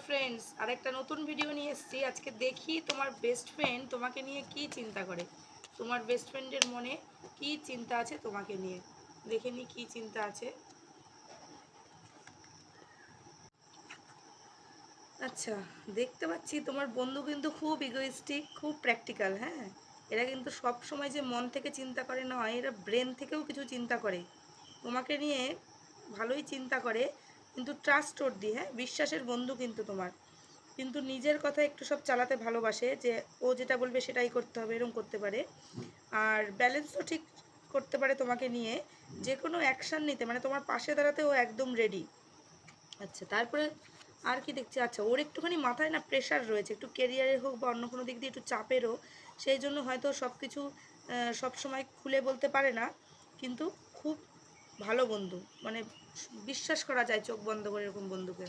Friends, আরেকটা নতুন video নিয়ে এসেছি। আজকে দেখি তোমার বেস্ট ফ্রেন্ড তোমাকে নিয়ে কি চিন্তা করে। তোমার বেস্ট ফ্রেন্ডের মনে কি চিন্তা আছে তোমাকে নিয়ে, দেখে নি কি চিন্তা আছে। আচ্ছা, দেখতে পাচ্ছি তোমার বন্ধু কিন্তু খুব ইগোইস্টিক, খুব প্র্যাকটিক্যাল। হ্যাঁ, এরা কিন্তু সব সময় যে মন থেকে চিন্তা করে নয়, এরা ব্রেন থেকেও কিছু চিন্তা করে তোমাকে নিয়ে, ভালোই চিন্তা করে। কিন্তু ট্রাস্ট ওর দি, হ্যাঁ, বিশ্বাসের বন্ধু কিন্তু তোমার। কিন্তু নিজের কথা একটু সব চালাতে ভালোবাসে, যে ও যেটা বলবে সেটাই করতে হবে, এরকম করতে পারে। আর ব্যালেন্সও ঠিক করতে পারে তোমাকে নিয়ে, যে কোনো অ্যাকশান নিতে, মানে তোমার পাশে দাঁড়াতে ও একদম রেডি। আচ্ছা, তারপরে আর কি দেখছি, আচ্ছা ওর একটুখানি মাথায় না প্রেশার রয়েছে, একটু কেরিয়ারের হোক বা অন্য কোনো দিক দিয়ে একটু চাপেরও। সেই জন্য হয়তো সব কিছু সব সময় খুলে বলতে পারে না। কিন্তু খুব ভালো বন্ধু, মানে বিশ্বাস করা যায় চোখ বন্ধ করে এরকম বন্ধুকে।